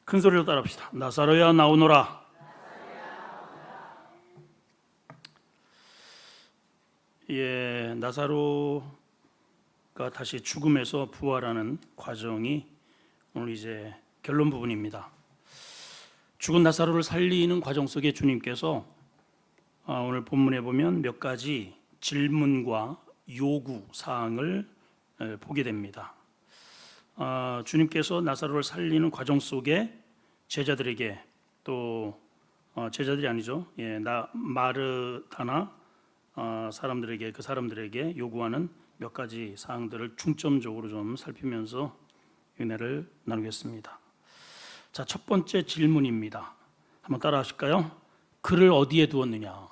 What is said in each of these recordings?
큰 소리로 따라합시다. 나사로야 나오너라. 예, 나사로가 다시 죽음에서 부활하는 과정이 오늘 이제 결론 부분입니다. 죽은 나사로를 살리는 과정 속에 주님께서 오늘 본문에 보면 몇 가지 질문과 요구 사항을 보게 됩니다. 주님께서 나사로를 살리는 과정 속에 제자들에게 또 제자들이 아니죠. 마르다나 사람들에게 그 사람들에게 요구하는 몇 가지 사항들을 중점적으로 좀 살피면서 은혜를 나누겠습니다. 자, 첫 번째 질문입니다. 한번 따라하실까요? 그를 어디에 두었느냐?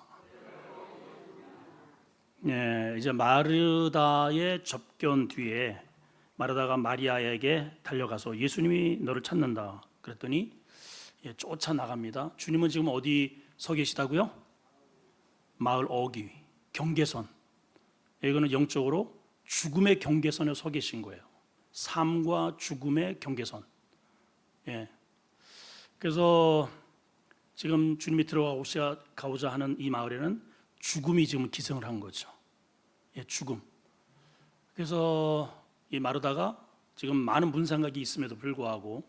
이제 마르다의 접견 뒤에 마르다가 마리아에게 달려가서 예수님이 너를 찾는다 그랬더니 쫓아나갑니다. 주님은 지금 어디 서 계시다고요? 마을 어귀, 경계선. 이거는 영적으로 죽음의 경계선에 서 계신 거예요. 삶과 죽음의 경계선. 그래서 지금 주님이 들어가고자 하는 이 마을에는 죽음이 지금 기승을 한 거죠. 죽음. 그래서 이 마르다가 지금 많은 문상각이 있음에도 불구하고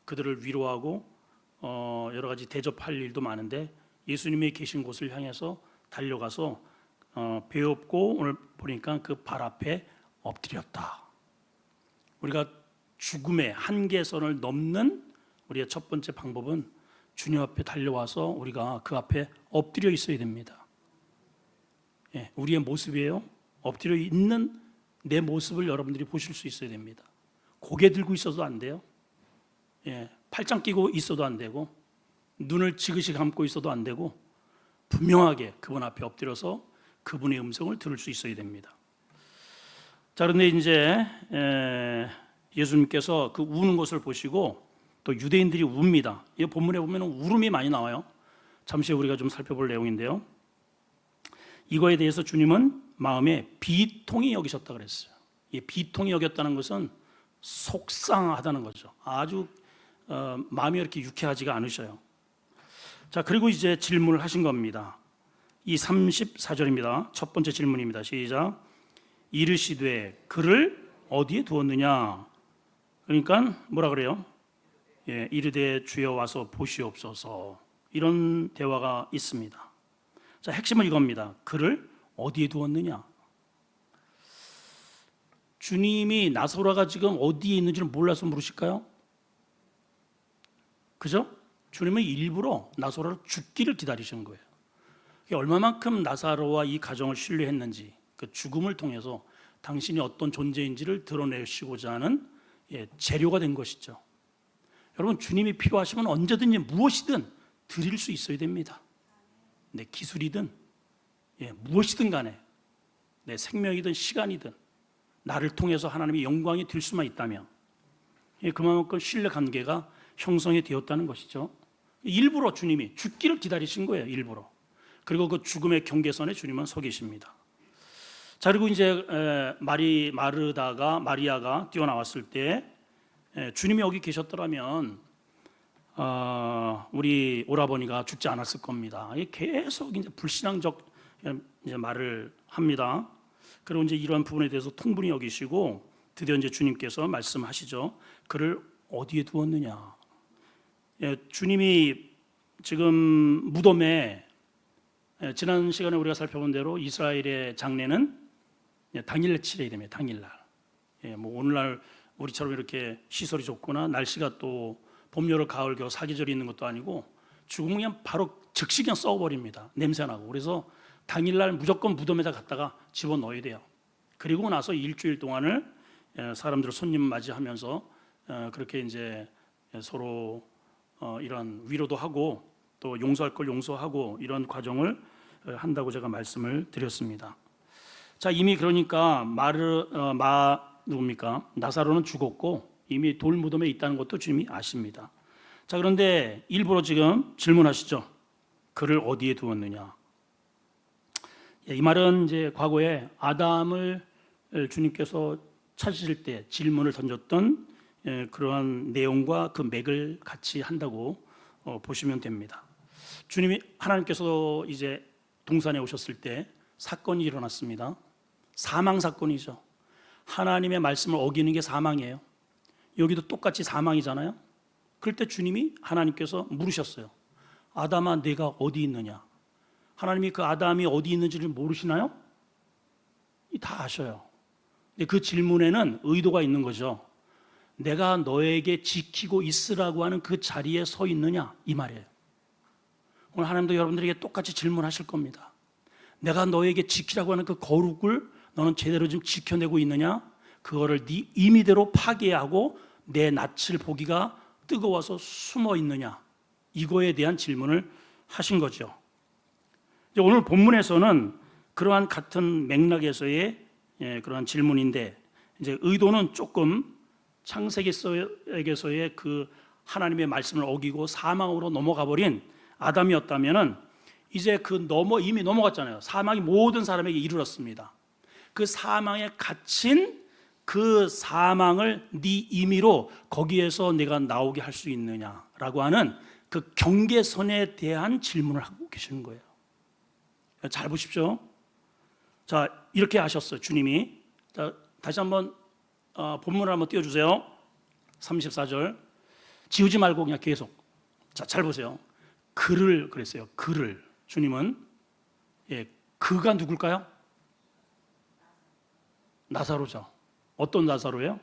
그들을 위로하고 여러 가지 대접할 일도 많은데 예수님이 계신 곳을 향해서 달려가서 배웠고 오늘 보니까 그 발 앞에 엎드렸다. 우리가 죽음의 한계선을 넘는 우리의 첫 번째 방법은 주님 앞에 달려와서 우리가 그 앞에 엎드려 있어야 됩니다. 우리의 모습이에요. 엎드려 있는 내 모습을 여러분들이 보실 수 있어야 됩니다. 고개 들고 있어도 안 돼요. 팔짱 끼고 있어도 안 되고 눈을 지그시 감고 있어도 안 되고 분명하게 그분 앞에 엎드려서 그분의 음성을 들을 수 있어야 됩니다. 자, 그런데 이제 예수님께서 그 우는 것을 보시고 또 유대인들이 웁니다. 이 본문에 보면 울음이 많이 나와요. 잠시 후에 우리가 좀 살펴볼 내용인데요. 이거에 대해서 주님은 마음에 비통히 여기셨다 그랬어요. 이 비통히 여겼다는 것은 속상하다는 거죠. 아주 마음이 이렇게 유쾌하지가 않으셔요. 자, 그리고 이제 질문을 하신 겁니다. 이 34절입니다. 첫 번째 질문입니다. 시작. 이르시되 그를 어디에 두었느냐? 그러니까 뭐라 그래요? 이르되 주여 와서 보시옵소서. 이런 대화가 있습니다. 자, 핵심은 이겁니다. 그를 어디에 두었느냐? 주님이 나사로가 지금 어디에 있는지를 몰라서 물으실까요? 그죠? 주님은 일부러 나사로를 죽기를 기다리신 거예요. 얼마만큼 나사로와 이 가정을 신뢰했는지 그 죽음을 통해서 당신이 어떤 존재인지를 드러내시고자 하는 재료가 된 것이죠. 여러분, 주님이 필요하시면 언제든지 무엇이든 드릴 수 있어야 됩니다. 내 기술이든 무엇이든 간에 내 생명이든 시간이든 나를 통해서 하나님의 영광이 될 수만 있다면 그만큼 신뢰관계가 형성이 되었다는 것이죠. 일부러 주님이 죽기를 기다리신 거예요. 일부러. 그리고 그 죽음의 경계선에 주님은 서 계십니다. 자, 그리고 이제 마리아가 뛰어나왔을 때 주님이 여기 계셨더라면 우리 오라버니가 죽지 않았을 겁니다. 계속 이제 불신앙적 이제 말을 합니다. 그리고 이제 이러한 부분에 대해서 통분히 여기시고 드디어 이제 주님께서 말씀하시죠. 그를 어디에 두었느냐? 주님이 지금 무덤에 지난 시간에 우리가 살펴본 대로 이스라엘의 장례는 당일날 치러야 됩니다. 당일날. 뭐 오늘날 우리처럼 이렇게 시설이 좋거나 날씨가 또 봄, 여름, 가을, 겨울 사계절이 있는 것도 아니고 죽으면 그냥 바로 즉시 그냥 썩어버립니다. 냄새나고. 그래서 당일날 무조건 무덤에다 갖다가 집어넣어야 돼요. 그리고 나서 일주일 동안을 사람들을 손님 맞이하면서 그렇게 이제 서로 이런 위로도 하고 또 용서할 걸 용서하고 이런 과정을 한다고 제가 말씀을 드렸습니다. 자, 이미 그러니까 누굽니까? 나사로는 죽었고 이미 돌무덤에 있다는 것도 주님이 아십니다. 자, 그런데 일부러 지금 질문하시죠. 그를 어디에 두었느냐? 이 말은 이제 과거에 아담을 주님께서 찾으실 때 질문을 던졌던 그러한 내용과 그 맥을 같이 한다고 보시면 됩니다. 주님이 하나님께서 이제 동산에 오셨을 때 사건이 일어났습니다. 사망 사건이죠. 하나님의 말씀을 어기는 게 사망이에요. 여기도 똑같이 사망이잖아요. 그럴 때 주님이 하나님께서 물으셨어요. 아담아, 내가 어디 있느냐? 하나님이 그 아담이 어디 있는지를 모르시나요? 다 아셔요. 근데 그 질문에는 의도가 있는 거죠. 내가 너에게 지키고 있으라고 하는 그 자리에 서 있느냐? 이 말이에요. 오늘 하나님도 여러분들에게 똑같이 질문하실 겁니다. 내가 너에게 지키라고 하는 그 거룩을 너는 제대로 좀 지켜내고 있느냐? 그거를 네 임의대로 파괴하고 내 낯을 보기가 뜨거워서 숨어 있느냐? 이거에 대한 질문을 하신 거죠. 오늘 본문에서는 그러한 같은 맥락에서의 그러한 질문인데, 이제 의도는 조금 창세기에서의 그 하나님의 말씀을 어기고 사망으로 넘어가 버린 아담이었다면은 이제 이미 넘어갔잖아요. 사망이 모든 사람에게 이르렀습니다. 그 사망에 갇힌 그 사망을 네 임의로 거기에서 내가 나오게 할 수 있느냐라고 하는 그 경계선에 대한 질문을 하고 계시는 거예요. 잘 보십시오. 자, 이렇게 하셨어요, 주님이. 자, 다시 한번 본문을 한번 띄워주세요. 34절. 지우지 말고 그냥 계속. 자, 잘 보세요. 그를 그랬어요. 그를. 주님은 그가 누굴까요? 나사로죠. 어떤 나사로예요?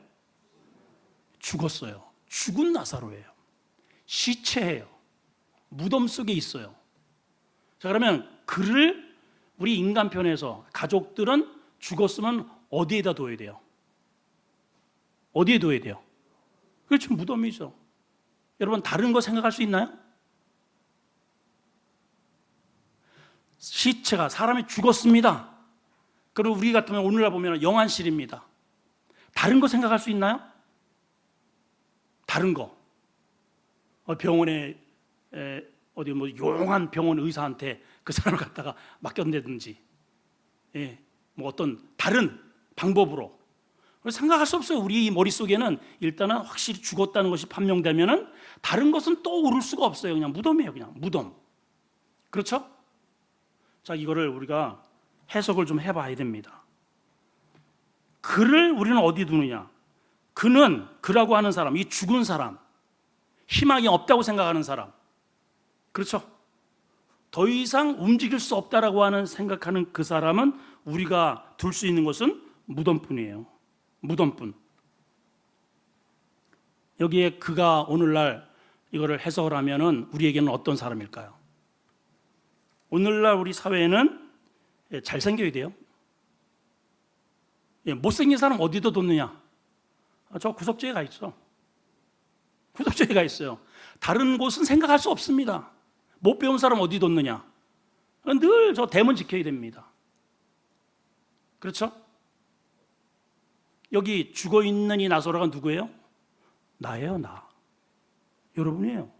죽었어요. 죽은 나사로예요. 시체예요. 무덤 속에 있어요. 자, 그러면 그를 우리 인간편에서 가족들은 죽었으면 어디에다 둬야 돼요? 어디에 둬야 돼요? 그렇죠, 무덤이죠. 여러분, 다른 거 생각할 수 있나요? 시체가, 사람이 죽었습니다. 그리고 우리 같으면 오늘날 보면 영안실입니다. 다른 거 생각할 수 있나요? 다른 거. 병원에 어디 용한 병원 의사한테 그 사람을 갖다가 맡겼다든지, 어떤 다른 방법으로 생각할 수 없어요. 우리 머릿속에는 일단은 확실히 죽었다는 것이 판명되면은 다른 것은 떠오를 수가 없어요. 그냥 무덤이에요. 그냥 무덤. 그렇죠? 자, 이거를 우리가 해석을 좀 해봐야 됩니다. 그를 우리는 어디 두느냐? 그는, 그라고 하는 사람, 이 죽은 사람, 희망이 없다고 생각하는 사람, 그렇죠? 더 이상 움직일 수 없다라고 하는 생각하는 그 사람은 우리가 둘 수 있는 것은 무덤뿐이에요. 무덤뿐. 여기에 그가 오늘날 이거를 해석을 하면은 우리에게는 어떤 사람일까요? 오늘날 우리 사회에는 잘생겨야 돼요. 못생긴 사람 어디다 뒀느냐? 저 구석지에 가 있어. 구석지에 가 있어요. 다른 곳은 생각할 수 없습니다. 못 배운 사람 어디 뒀느냐? 늘 저 대문 지켜야 됩니다. 그렇죠? 여기 죽어있는 이 나사로가 누구예요? 나예요, 나. 여러분이에요.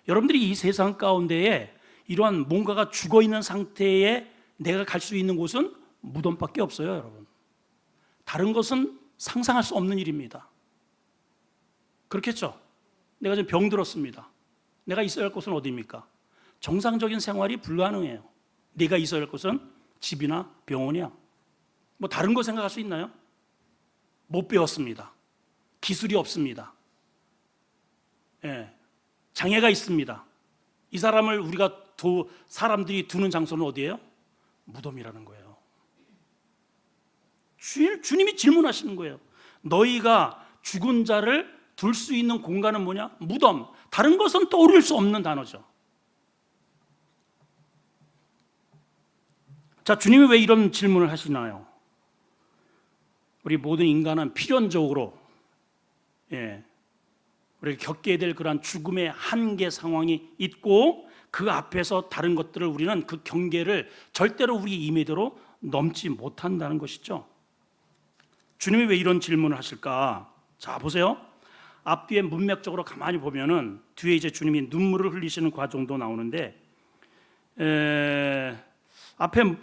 여러분들이 이 세상 가운데에 이러한 뭔가가 죽어있는 상태에 내가 갈 수 있는 곳은 무덤밖에 없어요, 여러분. 다른 것은 상상할 수 없는 일입니다. 그렇겠죠? 내가 지금 병들었습니다. 내가 있어야 할 곳은 어디입니까? 정상적인 생활이 불가능해요. 내가 있어야 할 곳은 집이나 병원이야. 다른 거 생각할 수 있나요? 못 배웠습니다. 기술이 없습니다. 장애가 있습니다. 이 사람을 사람들이 두는 장소는 어디예요? 무덤이라는 거예요. 주님이 질문하시는 거예요. 너희가 죽은 자를 둘 수 있는 공간은 뭐냐? 무덤. 다른 것은 떠오를 수 없는 단어죠. 자, 주님이 왜 이런 질문을 하시나요? 우리 모든 인간은 필연적으로 우리가 겪게 될 그러한 죽음의 한계 상황이 있고 그 앞에서 다른 것들을 우리는 그 경계를 절대로 우리 임의대로 넘지 못한다는 것이죠. 주님이 왜 이런 질문을 하실까? 자, 보세요. 앞뒤에 문맥적으로 가만히 보면은 뒤에 이제 주님이 눈물을 흘리시는 과정도 나오는데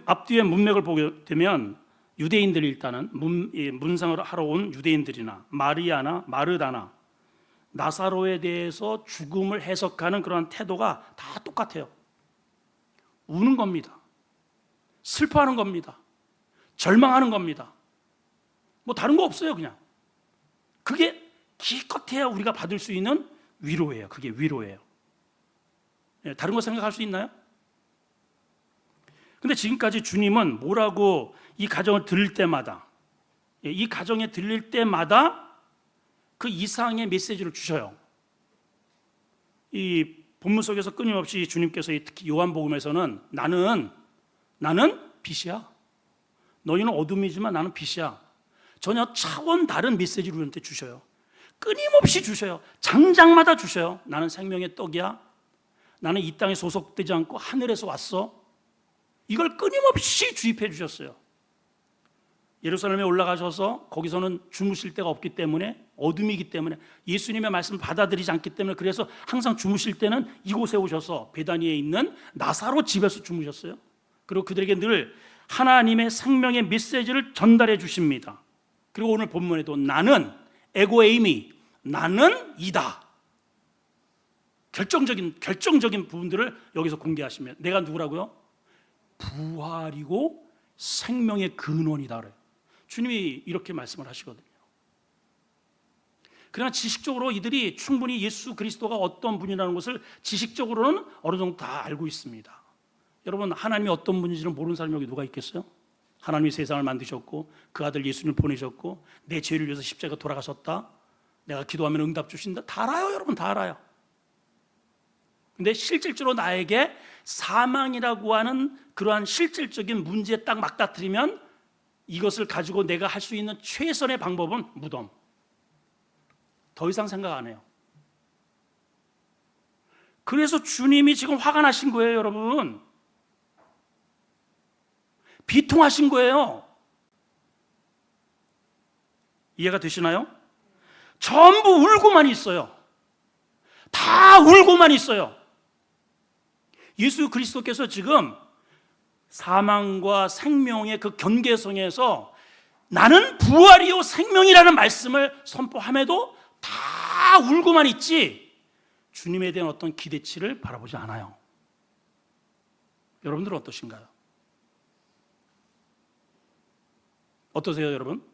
앞뒤에 문맥을 보게 되면 유대인들이 일단은 문상을 하러 온 유대인들이나 마리아나 마르다나 나사로에 대해서 죽음을 해석하는 그러한 태도가 다 똑같아요. 우는 겁니다. 슬퍼하는 겁니다. 절망하는 겁니다. 뭐 다른 거 없어요. 그냥 그게 기껏해야 우리가 받을 수 있는 위로예요. 그게 위로예요. 다른 거 생각할 수 있나요? 근데 지금까지 주님은 뭐라고 이 가정을 들을 때마다, 이 가정에 들릴 때마다 그 이상의 메시지를 주셔요. 이 본문 속에서 끊임없이 주님께서 특히 요한복음에서는 나는 빛이야. 너희는 어둠이지만 나는 빛이야. 전혀 차원 다른 메시지를 우리한테 주셔요. 끊임없이 주셔요. 장장마다 주셔요. 나는 생명의 떡이야. 나는 이 땅에 소속되지 않고 하늘에서 왔어. 이걸 끊임없이 주입해 주셨어요. 예루살렘에 올라가셔서 거기서는 주무실 데가 없기 때문에, 어둠이기 때문에, 예수님의 말씀을 받아들이지 않기 때문에, 그래서 항상 주무실 때는 이곳에 오셔서 베다니에 있는 나사로 집에서 주무셨어요. 그리고 그들에게 늘 하나님의 생명의 메시지를 전달해 주십니다. 그리고 오늘 본문에도 나는 에고에이미, 나는 이다. 결정적인 부분들을 여기서 공개하시면, 내가 누구라고요? 부활이고 생명의 근원이다 그래요. 주님이 이렇게 말씀을 하시거든요. 그러나 지식적으로 이들이 충분히 예수 그리스도가 어떤 분이라는 것을 지식적으로는 어느 정도 다 알고 있습니다. 여러분, 하나님이 어떤 분인지는 모르는 사람이 여기 누가 있겠어요? 하나님이 세상을 만드셨고 그 아들 예수님을 보내셨고 내 죄를 위해서 십자가 돌아가셨다, 내가 기도하면 응답 주신다, 다 알아요. 여러분 다 알아요. 근데 실질적으로 나에게 사망이라고 하는 그러한 실질적인 문제에 딱 맞닥뜨리면 이것을 가지고 내가 할 수 있는 최선의 방법은 무덤. 더 이상 생각 안 해요. 그래서 주님이 지금 화가 나신 거예요, 여러분. 비통하신 거예요. 이해가 되시나요? 전부 울고만 있어요. 다 울고만 있어요. 예수 그리스도께서 지금 사망과 생명의 그 경계선에서 나는 부활이요 생명이라는 말씀을 선포함에도 다 울고만 있지 주님에 대한 어떤 기대치를 바라보지 않아요. 여러분들은 어떠신가요? 어떠세요, 여러분?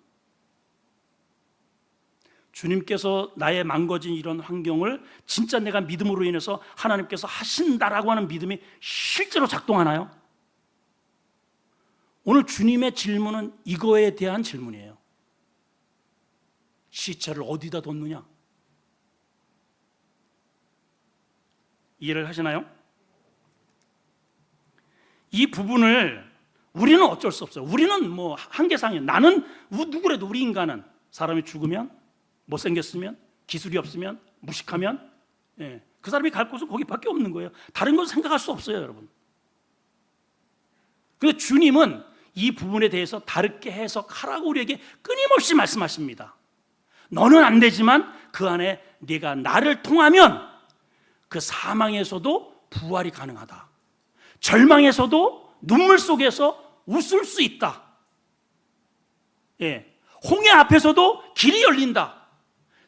주님께서 나의 망가진 이런 환경을 진짜 내가 믿음으로 인해서 하나님께서 하신다라고 하는 믿음이 실제로 작동하나요? 오늘 주님의 질문은 이거에 대한 질문이에요. 시체를 어디다 뒀느냐? 이해를 하시나요? 이 부분을 우리는 어쩔 수 없어요. 우리는 뭐 한계상이에요. 나는 누구래도 우리 인간은 사람이 죽으면, 못생겼으면, 기술이 없으면, 무식하면, 그 사람이 갈 곳은 거기밖에 없는 거예요. 다른 건 생각할 수 없어요, 여러분. 그런데 주님은 이 부분에 대해서 다르게 해석하라고 우리에게 끊임없이 말씀하십니다. 너는 안 되지만 그 안에 네가 나를 통하면 그 사망에서도 부활이 가능하다. 절망에서도 눈물 속에서 웃을 수 있다. 홍해 앞에서도 길이 열린다.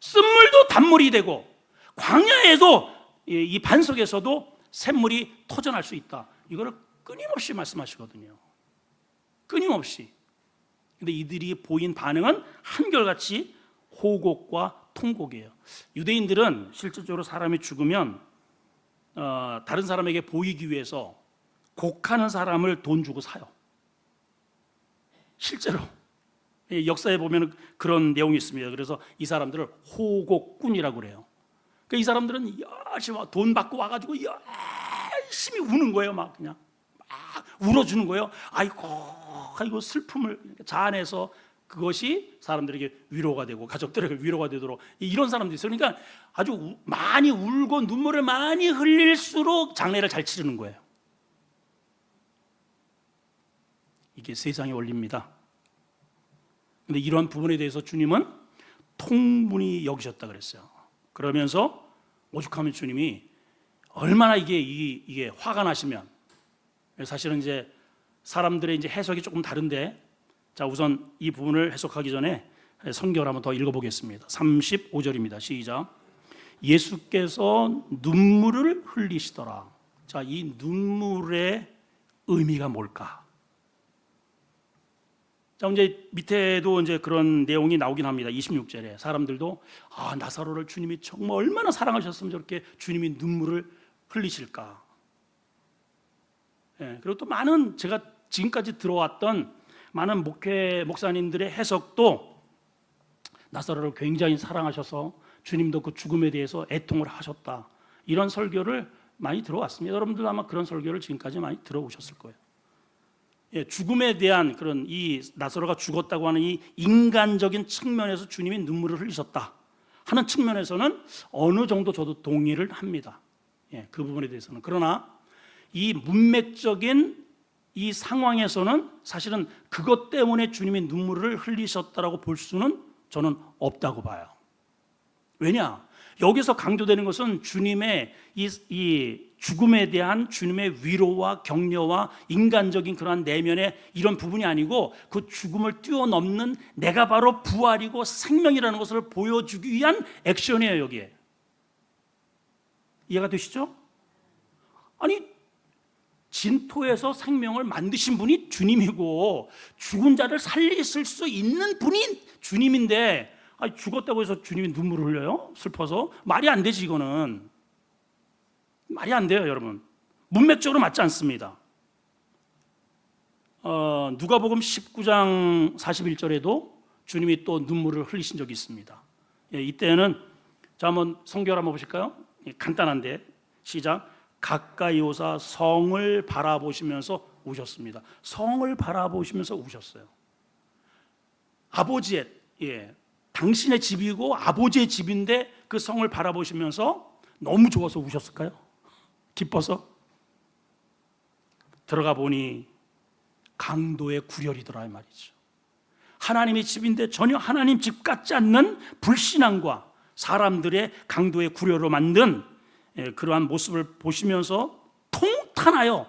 쓴물도 단물이 되고 광야에도 이 반석에서도 샘물이 터져날 수 있다. 이거를 끊임없이 말씀하시거든요. 끊임없이. 근데 이들이 보인 반응은 한결같이 호곡과 통곡이에요. 유대인들은 실질적으로 사람이 죽으면 다른 사람에게 보이기 위해서 곡하는 사람을 돈 주고 사요. 실제로 역사에 보면 그런 내용이 있습니다. 그래서 이 사람들을 호곡꾼이라고 그래요. 그러니까 이 사람들은 열심히 돈 받고 와가지고 열심히 우는 거예요. 막 그냥 막 울어주는 거예요. 아이고 슬픔을 자아내서 그것이 사람들에게 위로가 되고 가족들에게 위로가 되도록 이런 사람들이 있어요. 그러니까 아주 많이 울고 눈물을 많이 흘릴수록 장례를 잘 치르는 거예요. 이게 세상의 원리입니다. 근데 이러한 부분에 대해서 주님은 통분히 여기셨다 그랬어요. 그러면서 오죽하면 주님이 얼마나 이게 화가 나시면, 사실은 이제 사람들의 이제 해석이 조금 다른데 자, 우선 이 부분을 해석하기 전에 성경을 한번 더 읽어보겠습니다. 35절입니다. 시작. 예수께서 눈물을 흘리시더라. 자, 이 눈물의 의미가 뭘까? 자, 이제 밑에도 이제 그런 내용이 나오긴 합니다. 26절에 사람들도 나사로를 주님이 정말 얼마나 사랑하셨으면 저렇게 주님이 눈물을 흘리실까? 예, 그리고 또 많은 제가 지금까지 들어왔던 많은 목사님들의 해석도 나사로를 굉장히 사랑하셔서 주님도 그 죽음에 대해서 애통을 하셨다. 이런 설교를 많이 들어왔습니다. 여러분들 아마 그런 설교를 지금까지 많이 들어오셨을 거예요. 예, 죽음에 대한 그런 이 나사로가 죽었다고 하는 이 인간적인 측면에서 주님이 눈물을 흘리셨다 하는 측면에서는 어느 정도 저도 동의를 합니다. 예, 그 부분에 대해서는. 그러나 이 문맥적인 이 상황에서는 사실은 그것 때문에 주님이 눈물을 흘리셨다라고 볼 수는 저는 없다고 봐요. 왜냐? 여기서 강조되는 것은 주님의 이 죽음에 대한 주님의 위로와 격려와 인간적인 그러한 내면의 이런 부분이 아니고 그 죽음을 뛰어넘는 내가 바로 부활이고 생명이라는 것을 보여주기 위한 액션이에요. 여기에 이해가 되시죠? 아니, 진토에서 생명을 만드신 분이 주님이고 죽은 자를 살리실 수 있는 분이 주님인데 죽었다고 해서 주님이 눈물을 흘려요? 슬퍼서? 말이 안 되지. 이거는 말이 안 돼요, 여러분. 문맥적으로 맞지 않습니다. 누가복음 19장 41절에도 주님이 또 눈물을 흘리신 적이 있습니다. 예, 이때는 자, 한번 성경을 한번 보실까요? 예, 간단한데 시작. 가까이 오사 성을 바라보시면서 우셨습니다. 성을 바라보시면서 우셨어요. 아버지의, 당신의 집이고 아버지의 집인데 그 성을 바라보시면서 너무 좋아서 우셨을까요? 기뻐서? 들어가 보니 강도의 구렬이더라 이 말이죠. 하나님의 집인데 전혀 하나님 집 같지 않는 불신앙과 사람들의 강도의 구렬로 만든 그러한 모습을 보시면서 통탄하여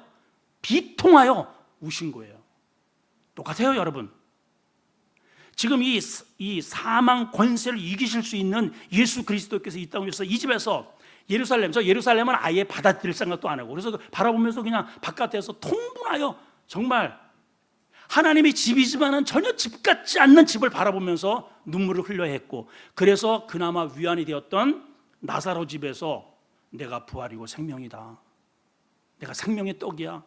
비통하여 우신 거예요. 똑같아요, 여러분. 지금 이 사망 권세를 이기실 수 있는 예수 그리스도께서 이 땅에서 이 집에서 예루살렘은 아예 받아들일 생각도 안 하고 그래서 바라보면서 그냥 바깥에서 통분하여 정말 하나님의 집이지만은 전혀 집 같지 않는 집을 바라보면서 눈물을 흘려 했고, 그래서 그나마 위안이 되었던 나사로 집에서 내가 부활이고 생명이다, 내가 생명의 떡이야,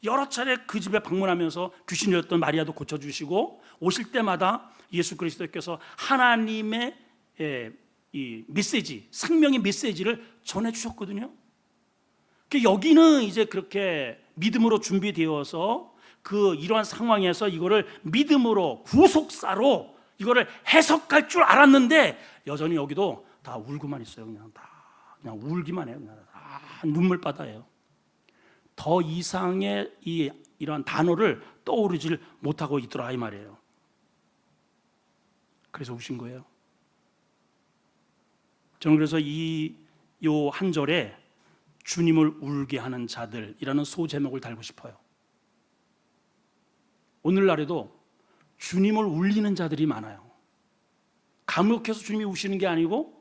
여러 차례 그 집에 방문하면서 귀신이었던 마리아도 고쳐주시고 오실 때마다 예수 그리스도께서 하나님의 이 메시지, 생명의 메시지를 전해주셨거든요. 여기는 이제 그렇게 믿음으로 준비되어서 이러한 상황에서 이거를 믿음으로 구속사로 이거를 해석할 줄 알았는데 여전히 여기도 다 울고만 있어요. 그냥 울기만 해요. 그냥 눈물바다예요. 더 이상의 이러한 단어를 떠오르질 못하고 있더라 이 말이에요. 그래서 우신 거예요. 저는 그래서 요 한 절에 주님을 울게 하는 자들이라는 소제목을 달고 싶어요. 오늘날에도 주님을 울리는 자들이 많아요. 감격해서 주님이 우시는 게 아니고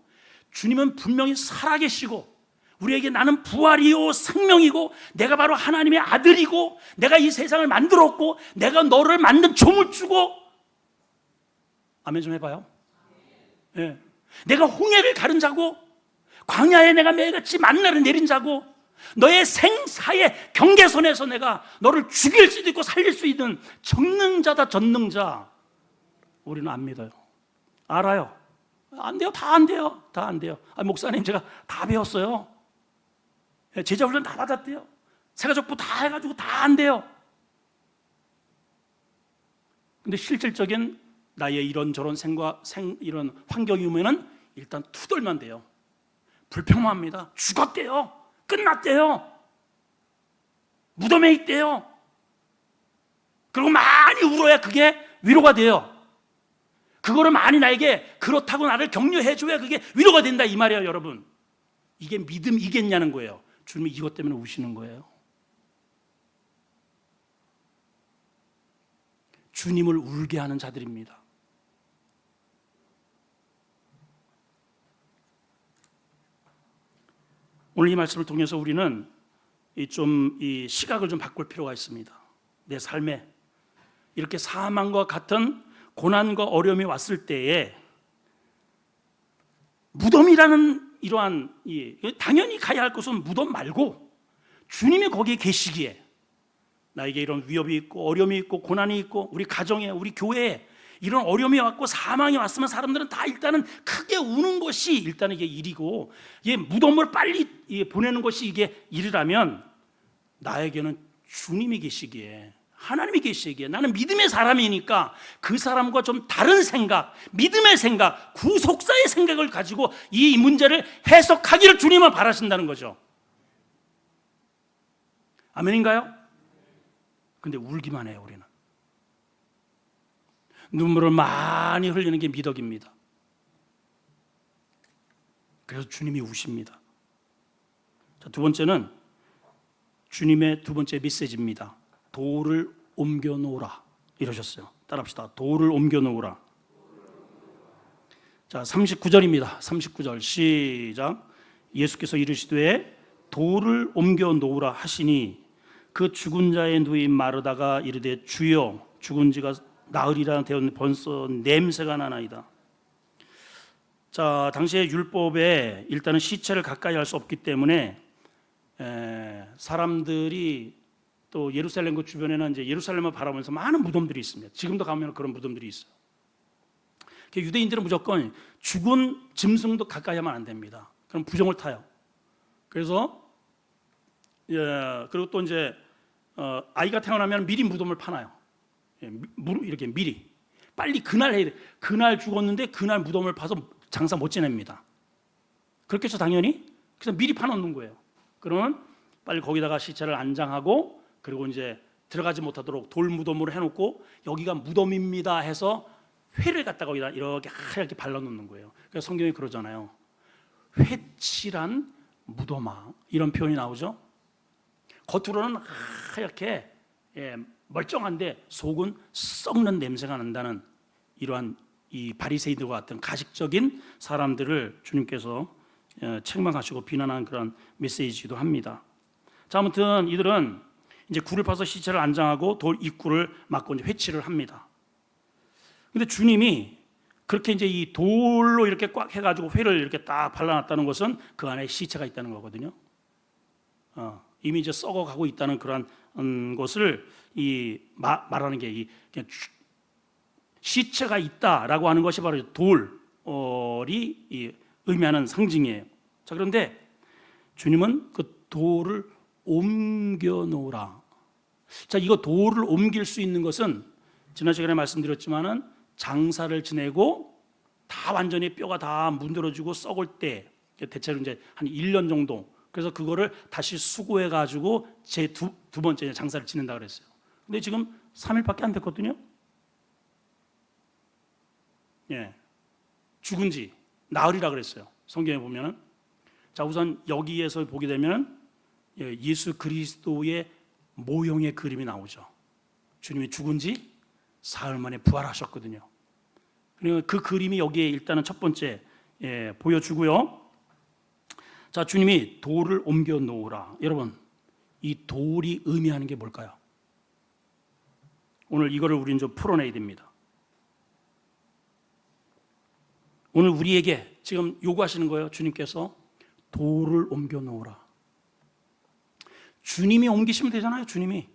주님은 분명히 살아계시고 우리에게 나는 부활이요 생명이고 내가 바로 하나님의 아들이고 내가 이 세상을 만들었고 내가 너를 만든 종을 주고, 아멘 좀 해봐요. 네. 내가 홍해를 가른 자고 광야에 내가 매일같이 만나를 내린 자고 너의 생사의 경계선에서 내가 너를 죽일 수도 있고 살릴 수 있는 전능자다. 전능자. 우리는 안 믿어요. 알아요. 안 돼요. 다 안 돼요. 다 안 돼요. 목사님 제가 다 배웠어요. 제자훈련 다 받았대요. 세가족부 다 해가지고 다 안 돼요. 근데 실질적인 나의 이런저런 이런 환경이 오면은 일단 투덜만 돼요. 불평합니다. 죽었대요. 끝났대요. 무덤에 있대요. 그리고 많이 울어야 그게 위로가 돼요. 그거를 많이 나에게 그렇다고 나를 격려해줘야 그게 위로가 된다 이 말이에요, 여러분. 이게 믿음이겠냐는 거예요. 주님이 이것 때문에 우시는 거예요. 주님을 울게 하는 자들입니다. 오늘 이 말씀을 통해서 우리는 이 시각을 좀 바꿀 필요가 있습니다. 내 삶에 이렇게 사망과 같은 고난과 어려움이 왔을 때에 무덤이라는 이러한 당연히 가야 할 곳은 무덤 말고 주님이 거기에 계시기에 나에게 이런 위협이 있고 어려움이 있고 고난이 있고 우리 가정에 우리 교회에 이런 어려움이 왔고 사망이 왔으면 사람들은 다 일단은 크게 우는 것이 일단은 이게 일이고 무덤을 빨리 보내는 것이 이게 일이라면 나에게는 주님이 계시기에 하나님이 계시기에 나는 믿음의 사람이니까 그 사람과 좀 다른 생각, 믿음의 생각, 구속사의 생각을 가지고 이 문제를 해석하기를 주님은 바라신다는 거죠. 아멘인가요? 근데 울기만 해요. 우리는 눈물을 많이 흘리는 게 미덕입니다. 그래서 주님이 우십니다. 자, 두 번째는 주님의 두 번째 메시지입니다. 돌을 옮겨 놓으라 이러셨어요. 따라합시다. 돌을 옮겨 놓으라. 자, 39절입니다. 39절 시작. 예수께서 이르시되 돌을 옮겨 놓으라 하시니 그 죽은 자의 누인 마르다가 이르되 주여 죽은 지가 나흘이라 되었는데 벌써 냄새가 나나이다. 자, 당시의 율법에 일단은 시체를 가까이 할 수 없기 때문에 사람들이 또 예루살렘 그 주변에는 이제 예루살렘을 바라보면서 많은 무덤들이 있습니다. 지금도 가면 그런 무덤들이 있어요. 유대인들은 무조건 죽은 짐승도 가까이 하면 안 됩니다. 그럼 부정을 타요. 그래서 그리고 또 이제 아이가 태어나면 미리 무덤을 파놔요. 이렇게 미리 빨리 그날 해야 돼. 그날 죽었는데 그날 무덤을 파서 장사 못 지냅니다. 그렇겠죠 당연히. 그래서 미리 파놓는 거예요. 그러면 빨리 거기다가 시체를 안장하고 그리고 이제 들어가지 못하도록 돌 무덤으로 해놓고 여기가 무덤입니다 해서 회를 갖다가 거기다 이렇게 하얗게 발라놓는 거예요. 그래서 성경이 그러잖아요. 회칠한 무덤아 이런 표현이 나오죠. 겉으로는 하얗게 멀쩡한데 속은 썩는 냄새가 난다는 이러한 이 바리새인들과 같은 가식적인 사람들을 주님께서 책망하시고 비난한 그런 메시지이기도 합니다. 자, 아무튼 이들은 이제 굴을 파서 시체를 안장하고 돌 입구를 막고 이제 회치를 합니다. 근데 주님이 그렇게 이제 이 돌로 이렇게 꽉 해가지고 회를 이렇게 딱 발라놨다는 것은 그 안에 시체가 있다는 거거든요. 이미 이제 썩어가고 있다는 그런 것을 말하는 게 그냥 시체가 있다라고 하는 것이 바로 돌이 의미하는 상징이에요. 자, 그런데 주님은 그 돌을 옮겨 놓으라. 자, 이거 돌을 옮길 수 있는 것은 지난 시간에 말씀드렸지만은 장사를 지내고 다 완전히 뼈가 다 문드러지고 썩을 때 대체로 이제 한 1년 정도 그래서 그거를 다시 수고해 가지고 제 두 번째 장사를 지낸다 그랬어요. 근데 지금 3일밖에 안 됐거든요. 죽은 지 나흘이라 그랬어요. 성경에 보면은. 자, 우선 여기에서 보게 되면 예수 그리스도의 모형의 그림이 나오죠. 주님이 죽은 지 사흘 만에 부활하셨거든요. 그리고 그 그림이 여기에 일단은 첫 번째 보여주고요. 자, 주님이 돌을 옮겨 놓으라. 여러분, 이 돌이 의미하는 게 뭘까요? 오늘 이거를 우리는 좀 풀어내야 됩니다. 오늘 우리에게 지금 요구하시는 거예요. 주님께서 돌을 옮겨 놓으라. 주님이 옮기시면 되잖아요. 주님이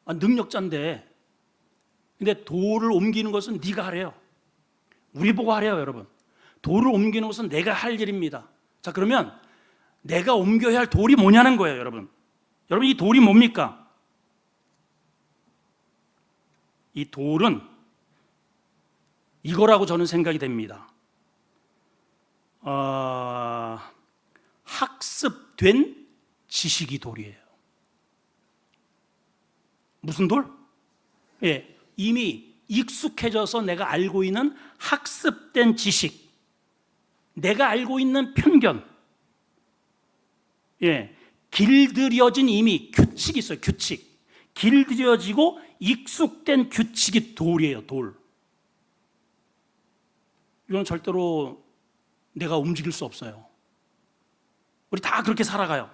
능력자인데 근데 돌을 옮기는 것은 네가 하래요. 우리 보고 하래요. 여러분, 돌을 옮기는 것은 내가 할 일입니다. 자, 그러면 내가 옮겨야 할 돌이 뭐냐는 거예요. 여러분, 이 돌이 뭡니까? 이 돌은 이거라고 저는 생각이 됩니다. 학습된 지식이 돌이에요. 무슨 돌? 이미 익숙해져서 내가 알고 있는 학습된 지식, 내가 알고 있는 편견, 길들여진 이미 규칙이 있어요. 규칙. 길들여지고 익숙된 규칙이 돌이에요. 돌. 이건 절대로 내가 움직일 수 없어요. 우리 다 그렇게 살아가요.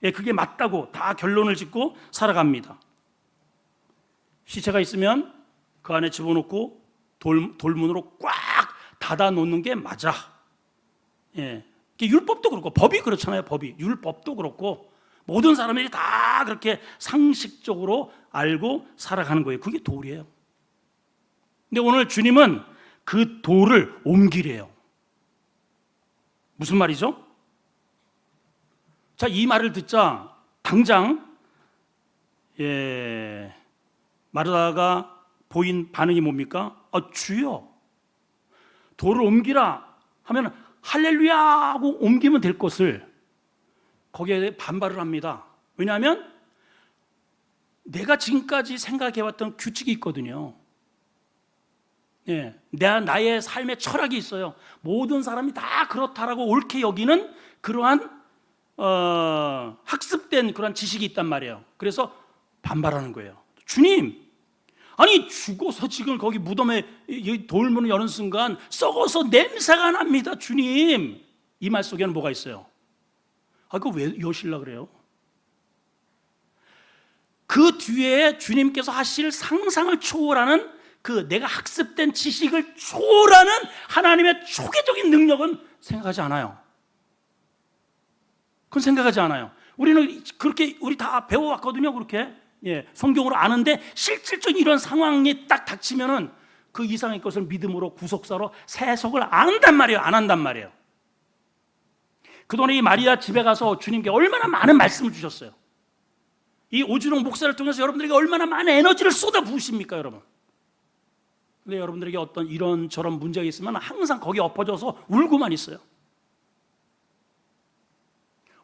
예, 그게 맞다고 다 결론을 짓고 살아갑니다. 시체가 있으면 그 안에 집어넣고 돌문으로 꽉 닫아 놓는 게 맞아. 예. 율법도 그렇고 법이 그렇잖아요. 법이 율법도 그렇고 모든 사람들이 다 그렇게 상식적으로 알고 살아가는 거예요. 그게 돌이에요. 근데 오늘 주님은 그 돌을 옮기래요. 무슨 말이죠? 자, 이 말을 듣자 당장 마르다가 보인 반응이 뭡니까? 주여, 돌을 옮기라 하면 할렐루야 하고 옮기면 될 것을 거기에 반발을 합니다. 왜냐하면 내가 지금까지 생각해왔던 규칙이 있거든요. 나의 삶의 철학이 있어요. 모든 사람이 다 그렇다라고 옳게 여기는 그러한 학습된 그런 지식이 있단 말이에요. 그래서 반발하는 거예요. 주님, 아니 죽어서 지금 거기 무덤에 돌문을 여는 순간 썩어서 냄새가 납니다. 주님, 이 말 속에는 뭐가 있어요? 그거 왜 여실라 그래요? 그 뒤에 주님께서 하실 상상을 초월하는 그 내가 학습된 지식을 초월하는 하나님의 초계적인 능력은 생각하지 않아요. 그건 생각하지 않아요. 우리는 그렇게 우리 다 배워왔거든요. 그렇게 성경으로 아는데 실질적인 이런 상황이 딱 닥치면은 그 이상의 것을 믿음으로 구속사로 세속을 안 한단 말이에요. 안 한단 말이에요. 그동안에 이 마리아 집에 가서 주님께 얼마나 많은 말씀을 주셨어요. 이 오주롱 목사를 통해서 여러분들에게 얼마나 많은 에너지를 쏟아 부으십니까, 여러분? 근데 여러분들에게 어떤 이런저런 문제가 있으면 항상 거기에 엎어져서 울고만 있어요.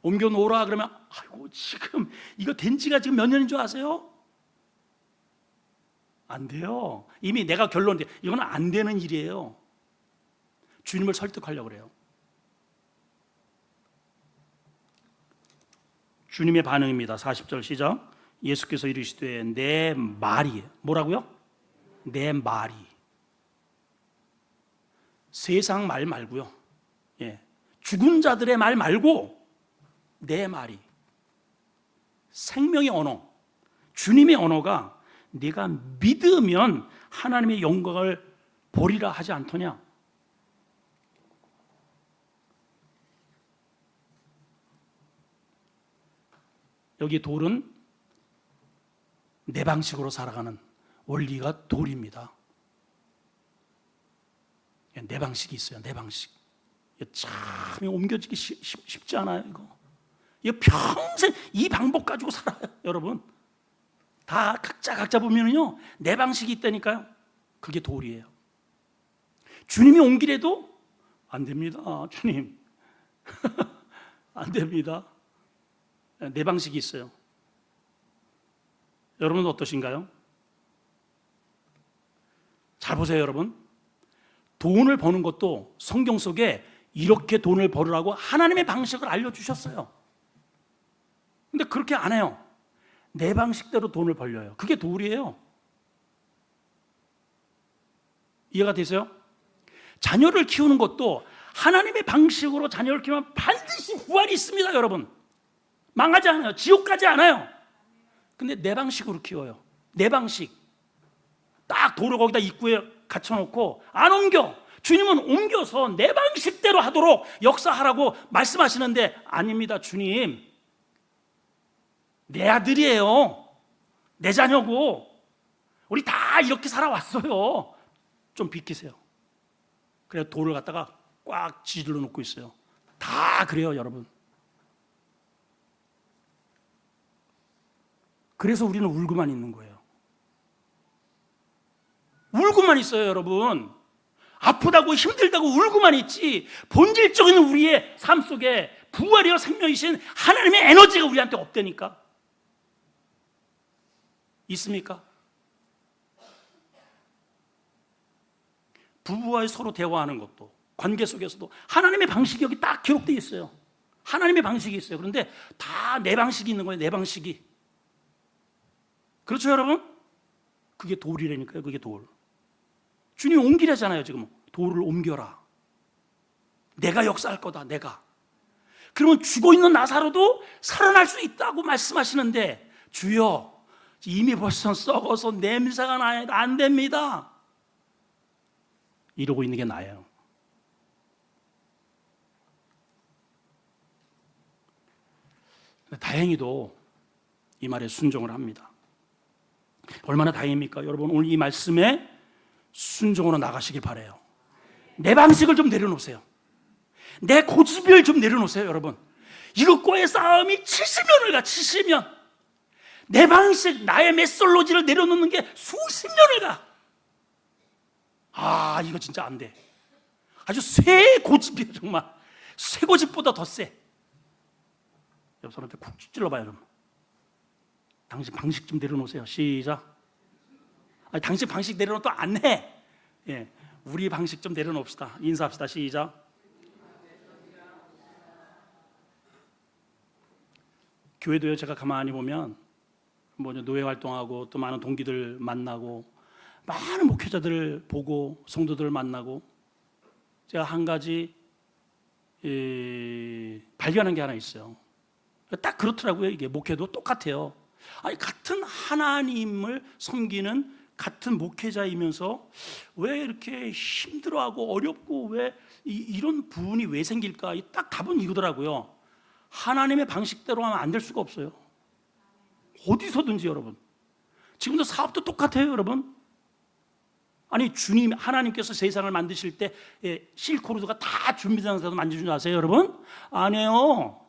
옮겨 놓으라 그러면 아이고 지금 이거 된 지가 지금 몇 년인 줄 아세요? 안 돼요. 이미 내가 결론돼. 이건 안 되는 일이에요. 주님을 설득하려고 그래요. 주님의 반응입니다. 40절 시작. 예수께서 이르시되 내 말이 뭐라고요? 내 말이. 세상 말 말고요. 죽은 자들의 말 말고 내 말이. 생명의 언어, 주님의 언어가 네가 믿으면 하나님의 영광을 보리라 하지 않더냐? 여기 돌은 내 방식으로 살아가는 원리가 돌입니다. 내 방식이 있어요. 내 방식. 참 옮겨지기 쉽지 않아요. 이거 평생 이 방법 가지고 살아요. 여러분 다 각자 보면은요 내 방식이 있다니까요. 그게 돌이에요. 주님이 옮기래도 안 됩니다. 주님 안 됩니다. 내 방식이 있어요. 여러분은 어떠신가요? 잘 보세요, 여러분. 돈을 버는 것도 성경 속에 이렇게 돈을 벌으라고 하나님의 방식을 알려주셨어요. 근데 그렇게 안 해요. 내 방식대로 돈을 벌려요. 그게 돌이에요. 이해가 되세요? 자녀를 키우는 것도 하나님의 방식으로 자녀를 키우면 반드시 후환이 있습니다, 여러분. 망하지 않아요. 지옥 가지 않아요. 근데 내 방식으로 키워요. 내 방식. 딱 돌을 거기다 입구에 갇혀놓고 안 옮겨. 주님은 옮겨서 내 방식대로 하도록 역사하라고 말씀하시는데 아닙니다. 주님, 내 아들이에요. 내 자녀고 우리 다 이렇게 살아왔어요. 좀 비키세요. 그래서 돌을 갖다가 꽉 쥐둘러 놓고 있어요. 다 그래요, 여러분. 그래서 우리는 울고만 있는 거예요. 울고만 있어요, 여러분. 아프다고 힘들다고 울고만 있지 본질적인 우리의 삶 속에 부활이요 생명이신 하나님의 에너지가 우리한테 없다니까. 있습니까? 부부와 서로 대화하는 것도 관계 속에서도 하나님의 방식이 여기 딱 기록되어 있어요. 하나님의 방식이 있어요. 그런데 다 내 방식이 있는 거예요. 내 방식이. 그렇죠, 여러분? 그게 돌이라니까요. 그게 돌. 주님 옮기라잖아요. 지금 돌을 옮겨라. 내가 역사할 거다. 내가. 그러면 죽어있는 나사로도 살아날 수 있다고 말씀하시는데, 주여 이미 벌써 썩어서 냄새가 나요. 안 됩니다. 이러고 있는 게 나예요. 다행히도 이 말에 순종을 합니다. 얼마나 다행입니까? 여러분, 오늘 이 말씀에 순종으로 나가시길 바라요. 내 방식을 좀 내려놓으세요. 내 고집을 좀 내려놓으세요. 여러분, 이것과의 싸움이 70년을 가. 70년. 내 방식, 나의 메솔로지를 내려놓는 게 수십 년을 가. 이거 진짜 안 돼. 아주 쇠 고집이에요. 정말 쇠 고집보다 더 세. 옆 사람한테 쿡 찔러봐요. 좀. 당신 방식 좀 내려놓으세요. 시작. 당신 방식 내려놓으면 또 안 해. 예, 우리 방식 좀 내려놓읍시다. 인사합시다. 시작. 교회도요, 제가 가만히 보면 노예 활동하고 또 많은 동기들 만나고 많은 목회자들 보고 성도들을 만나고 제가 한 가지 발견한 게 하나 있어요. 딱 그렇더라고요. 이게 목회도 똑같아요. 같은 하나님을 섬기는 같은 목회자이면서 왜 이렇게 힘들어하고 어렵고 왜 이런 부분이 왜 생길까? 딱 답은 이거더라고요. 하나님의 방식대로 하면 안 될 수가 없어요. 어디서든지. 여러분, 지금도 사업도 똑같아요. 여러분, 주님 하나님께서 세상을 만드실 때 실크로드가 다 준비된 상태에서 만드신 줄 아세요? 여러분, 아니에요.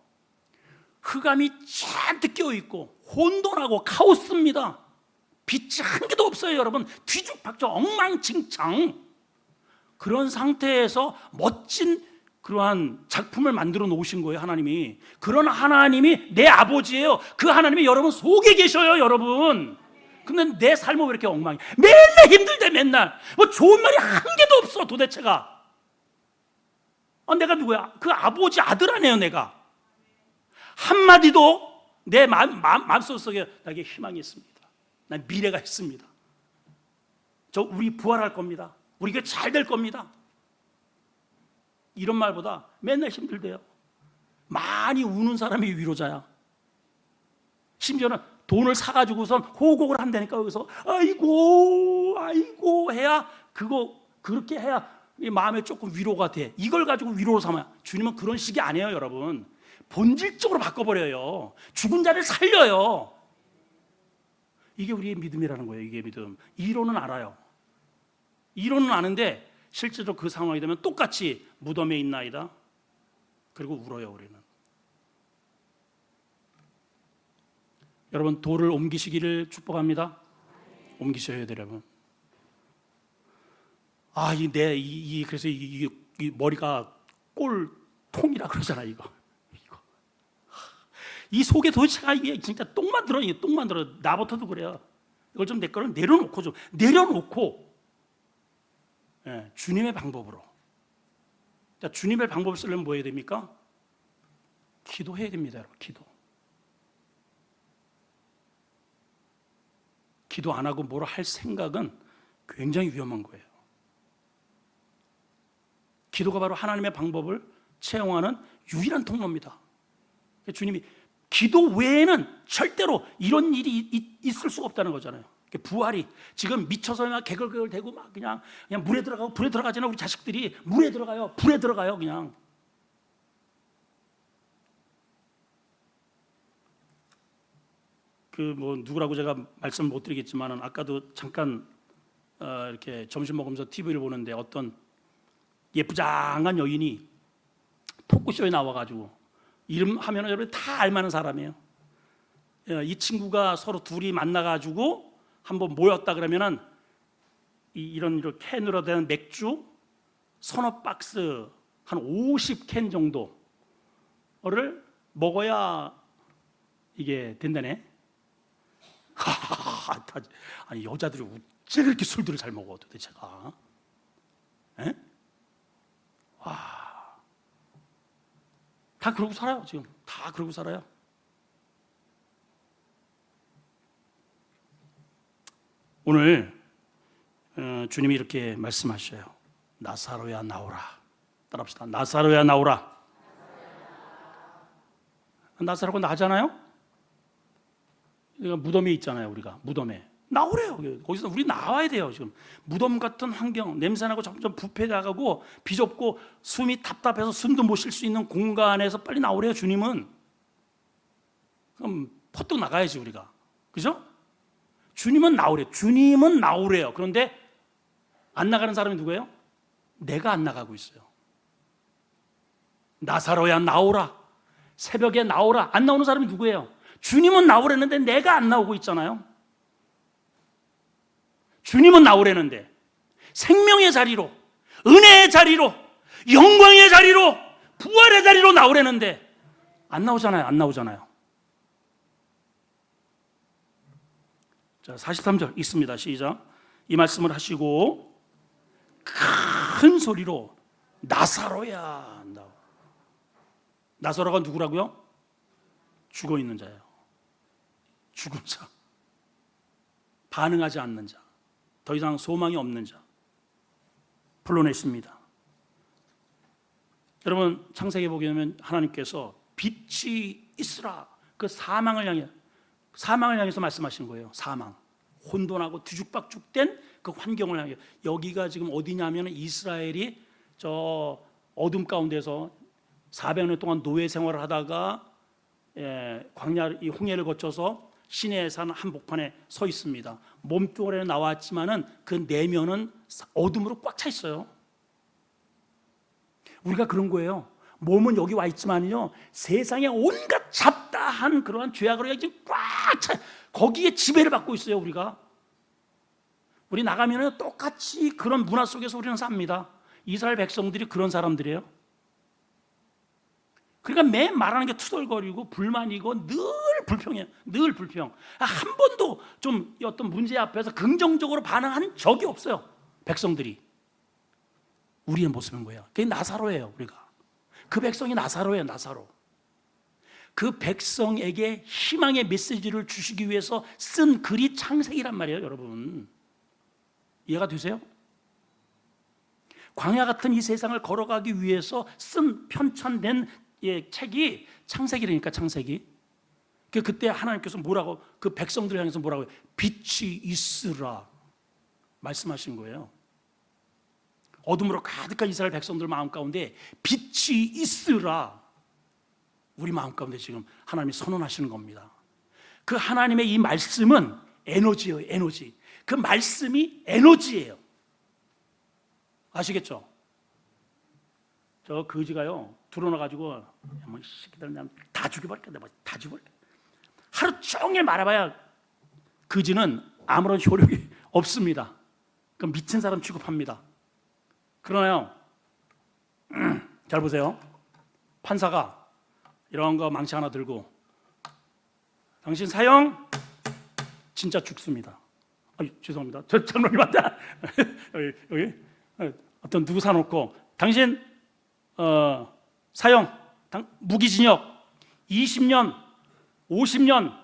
흑암이 잔뜩 끼어있고 혼돈하고 카오스입니다. 빛이 한 개도 없어요. 여러분, 뒤죽박죽 엉망진창. 그런 상태에서 멋진 그러한 작품을 만들어 놓으신 거예요. 하나님이. 그런 하나님이 내 아버지예요. 그 하나님이 여러분 속에 계셔요. 여러분, 근데 내 삶은 왜 이렇게 엉망이야? 맨날 힘들대. 맨날 좋은 말이 한 개도 없어. 도대체가. 내가 누구야? 그 아버지 아들 아니에요. 내가 한마디도 내 마음속에 나에게 희망이 있습니다. 난 미래가 있습니다. 우리 부활할 겁니다. 우리 교회 잘 될 겁니다. 이런 말보다 맨날 힘들대요. 많이 우는 사람이 위로자야. 심지어는 돈을 사가지고선 호곡을 한다니까. 여기서 아이고 해야, 그렇게 해야 마음에 조금 위로가 돼. 이걸 가지고 위로로 삼아요. 주님은 그런 식이 아니에요. 여러분, 본질적으로 바꿔버려요. 죽은 자를 살려요. 이게 우리의 믿음이라는 거예요. 이게 믿음. 이론은 알아요. 이론은 아는데 실제로 그 상황이 되면 똑같이 무덤에 있나이다. 그리고 울어요. 우리는. 여러분, 돌을 옮기시기를 축복합니다. 옮기셔야 돼요. 여러분. 그래서 이 머리가 꼴통이라 그러잖아. 이거. 이 속에 도대체가 이게 진짜 똥만 들어. 나부터도 그래요. 이걸 좀 내 거를 내려놓고 주님의 방법으로. 주님의 방법을 쓰려면 뭐 해야 됩니까? 기도해야 됩니다. 여러분, 기도 안 하고 뭘 할 생각은 굉장히 위험한 거예요. 기도가 바로 하나님의 방법을 채용하는 유일한 통로입니다. 주님이 기도 외에는 절대로 이런 일이 있을 수가 없다는 거잖아요. 부활이 지금 미쳐서 막 개걸개걸 대고 막 그냥 물에 들어가고, 불에 들어가잖아요. 우리 자식들이 물에 들어가요. 불에 들어가요. 그냥. 누구라고 제가 말씀 못 드리겠지만은 아까도 잠깐 이렇게 점심 먹으면서 TV를 보는데 어떤 예쁘장한 여인이 토크쇼에 나와가지고, 이름 하면 여러분 다 알만한 사람이에요. 이 친구가 서로 둘이 만나가지고 한번 모였다 그러면은 이런 캔으로 된 맥주 서너 박스 한 50캔 정도를 먹어야 이게 된다네. 아니, 여자들이 어째 그렇게 술들을 잘 먹어 도대체가? 에? 다 그러고 살아요. 지금 다 그러고 살아요. 오늘 주님이 이렇게 말씀하셔요. 나사로야 나오라. 따라합시다. 나사로야 나오라. 나사로가 나잖아요. 무덤에 있잖아요. 우리가 무덤에 나오래요. 거기서 우리 나와야 돼요. 지금 무덤 같은 환경, 냄새나고 점점 부패 나가고 비좁고 숨이 답답해서 숨도 못 쉴 수 있는 공간에서 빨리 나오래요. 주님은. 그럼 퍼뜩 나가야지 우리가. 그죠? 주님은 나오래요. 주님은 나오래요. 그런데 안 나가는 사람이 누구예요? 내가 안 나가고 있어요. 나사로야 나오라. 새벽에 나오라. 안 나오는 사람이 누구예요? 주님은 나오라는데 내가 안 나오고 있잖아요. 주님은 나오라는데 생명의 자리로, 은혜의 자리로, 영광의 자리로, 부활의 자리로 나오라는데 안 나오잖아요. 안 나오잖아요. 자, 43절 있습니다. 시작. 이 말씀을 하시고 큰 소리로 나사로야. 나사로가 누구라고요? 죽어 있는 자예요. 죽은 자, 반응하지 않는 자, 더 이상 소망이 없는 자 불러냈습니다. 여러분, 창세기 보게 되면 하나님께서 빛이 있으라, 그 사망을 향해서 말씀하시는 거예요. 사망, 혼돈하고 뒤죽박죽된 그 환경을 향해. 여기가 지금 어디냐면 이스라엘이 저 어둠 가운데서 400년 동안 노예 생활을 하다가 광야 이 홍해를 거쳐서 시내에 사는 한복판에 서 있습니다. 몸뚱아리는 나왔지만은 그 내면은 어둠으로 꽉 차 있어요. 우리가 그런 거예요. 몸은 여기 와 있지만요, 세상에 온갖 잡다한 그러한 죄악으로 지금 꽉 차, 거기에 지배를 받고 있어요. 우리 나가면은 똑같이 그런 문화 속에서 우리는 삽니다. 이스라엘 백성들이 그런 사람들이에요. 그러니까 매 말하는 게 투덜거리고 불만이고 늘 불평해요. 늘 불평. 한 번도 좀 어떤 문제 앞에서 긍정적으로 반응한 적이 없어요. 백성들이. 우리의 모습인 거예요. 그게 나사로예요. 우리가. 그 백성이 나사로예요. 나사로. 그 백성에게 희망의 메시지를 주시기 위해서 쓴 글이 창세기란 말이에요. 여러분, 이해가 되세요? 광야 같은 이 세상을 걸어가기 위해서 쓴 편찬된 책이 창세기라니까. 창세기. 그때 하나님께서 뭐라고, 그 백성들 향해서 뭐라고 해요? 빛이 있으라 말씀하신 거예요. 어둠으로 가득한 이스라엘 백성들 마음 가운데 빛이 있으라, 우리 마음 가운데 지금 하나님이 선언하시는 겁니다. 그 하나님의 이 말씀은 에너지예요. 에너지. 그 말씀이 에너지예요. 아시겠죠? 저 거지가요 들어놔가지고 뭐 새끼들 다 죽여버릴까, 다 죽여버릴까. 하루 종일 말해봐야 거지는 아무런 효력이 없습니다. 그 미친 사람 취급합니다. 그러나요, 잘 보세요. 판사가 이런 거 망치 하나 들고 당신 사형, 진짜 죽습니다. 죄송합니다. 저 잘못 봤다. 여기 어떤 누구 사놓고 당신 사형, 무기징역 20년, 50년,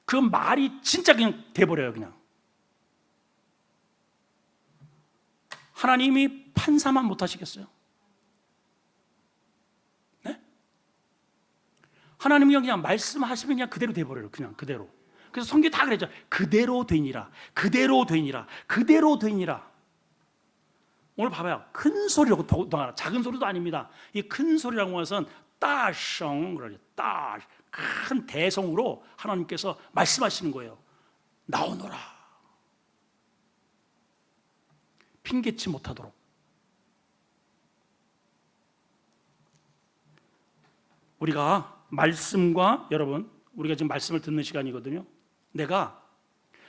그 말이 진짜 그냥 돼버려요. 그냥 하나님이 판사만 못하시겠어요? 네? 하나님이 그냥 말씀하시면 그냥 그대로 돼버려요. 그냥 그대로. 그래서 성경이 다 그랬죠. 그대로 되니라, 그대로 되니라, 그대로 되니라. 오늘 봐봐요. 큰 소리라고 동하나, 작은 소리도 아닙니다. 이 큰 소리라고 하는 것은 따성, 그러죠. 큰 대성으로 하나님께서 말씀하시는 거예요. 나오너라. 핑계치 못하도록. 우리가 말씀과, 여러분, 우리가 지금 말씀을 듣는 시간이거든요. 내가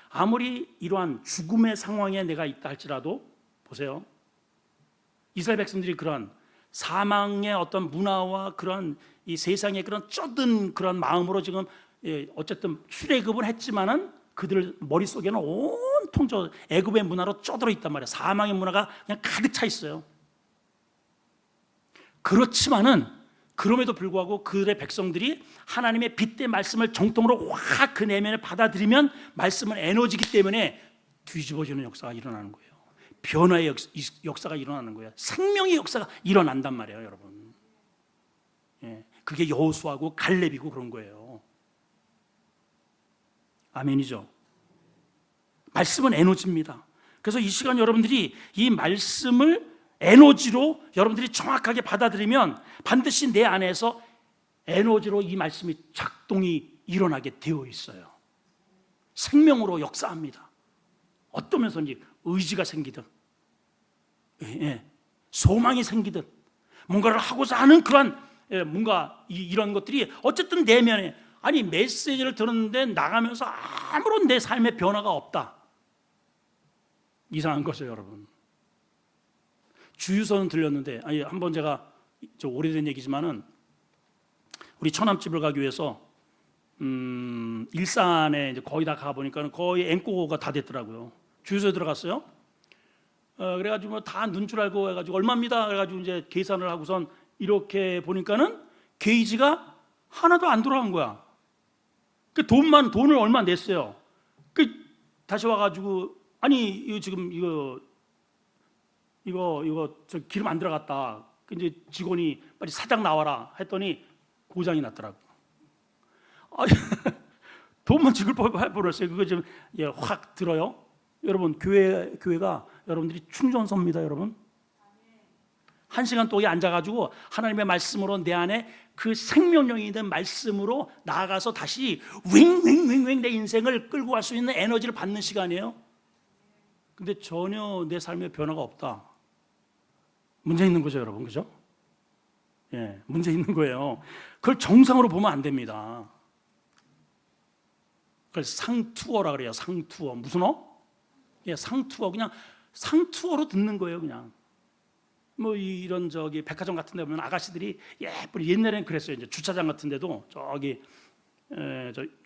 아무리 이러한 죽음의 상황에 내가 있다 할지라도, 보세요, 이스라엘 백성들이 그런 사망의 어떤 문화와 그런 이 세상의 그런 쩌든 그런 마음으로 지금 어쨌든 출애굽을 했지만은 그들 머릿속에는 온통 저 애굽의 문화로 쩌들어 있단 말이에요. 사망의 문화가 그냥 가득 차 있어요. 그렇지만은 그럼에도 불구하고 그들의 백성들이 하나님의 빗대 말씀을 정통으로 확 그 내면에 받아들이면 말씀은 에너지이기 때문에 뒤집어지는 역사가 일어나는 거예요. 변화의 역사가 일어나는 거예요. 생명의 역사가 일어난단 말이에요, 여러분. 예, 그게 여호수아고 갈렙이고 그런 거예요. 아멘이죠. 말씀은 에너지입니다. 그래서 이 시간 여러분들이 이 말씀을 에너지로 여러분들이 정확하게 받아들이면 반드시 내 안에서 에너지로 이 말씀이 작동이 일어나게 되어 있어요. 생명으로 역사합니다. 어떤 면서든지 의지가 생기든, 소망이 생기든, 뭔가를 하고자 하는 그런 뭔가 이런 것들이 어쨌든 내면에, 아니 메시지를 들었는데 나가면서 아무런 내 삶의 변화가 없다. 이상한 거죠, 여러분. 주유소는 들렸는데, 아니 한번 제가 오래된 얘기지만은 우리 처남집을 가기 위해서 일산에 이제 거의 다 가보니까 거의 앵꼬가 다 됐더라고요. 주유소에 들어갔어요. 그래가지고 뭐 다 눈 줄 알고 해가지고 얼마입니다. 그래가지고 이제 계산을 하고선 이렇게 보니까는 게이지가 하나도 안 돌아간 거야. 그 돈을 얼마 냈어요. 그 다시 와가지고 아니 이거 지금 이거 저 기름 안 들어갔다. 그 이제 직원이 빨리 사장 나와라 했더니 고장이 났더라고. 돈만 지글 뻔했어요. 그거 좀 확 들어요. 여러분 교회가 여러분들이 충전소입니다, 여러분. 1시간 동안 앉아가지고 하나님의 말씀으로 내 안에 그 생명력이 있는 말씀으로 나아가서 다시 윙윙윙윙 내 인생을 끌고 갈 수 있는 에너지를 받는 시간이에요. 근데 전혀 내 삶에 변화가 없다. 문제 있는 거죠, 여러분, 그죠? 예, 문제 있는 거예요. 그걸 정상으로 보면 안 됩니다. 그걸 상투어라 그래요. 상투어. 무슨 예, 상투어. 그냥 상투어로 듣는 거예요, 그냥. 뭐 이런 백화점 같은 데 보면 아가씨들이 옛날에는 그랬어요. 이제 주차장 같은 데도 저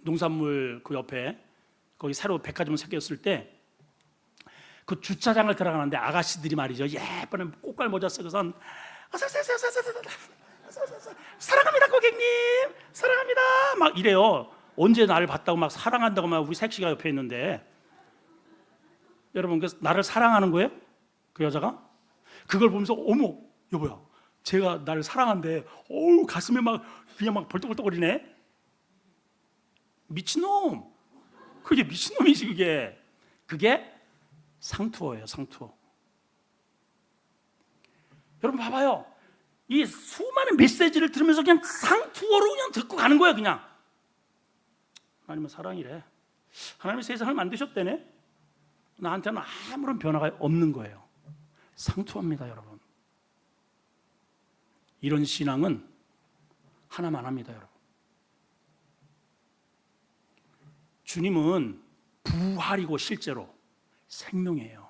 농산물 그 옆에 거기 새로 백화점 생겼을 때 그 주차장을 들어가는데 아가씨들이 말이죠. 예쁜 꽃갈 모자 쓰고선 사랑합니다, 고객님. 사랑합니다. 막 이래요. 언제 나를 봤다고 막 사랑한다고 막 우리 색시가 옆에 있는데 여러분 그 나를 사랑하는 거예요? 그 여자가? 그걸 보면서 어머 여보야 제가 나를 사랑한대. 어우 가슴에 막 그냥 막 벌떡벌떡거리네. 미친놈. 그게 미친놈이지 그게 상투어예요. 상투어. 여러분 봐봐요. 이 수많은 메시지를 들으면서 그냥 상투어로 그냥 듣고 가는 거예요. 그냥 하나님은 사랑이래. 하나님이 세상을 만드셨대네. 나한테는 아무런 변화가 없는 거예요. 상투어입니다, 여러분. 이런 신앙은 하나만 합니다, 여러분. 주님은 부활이고 실제로 생명이에요.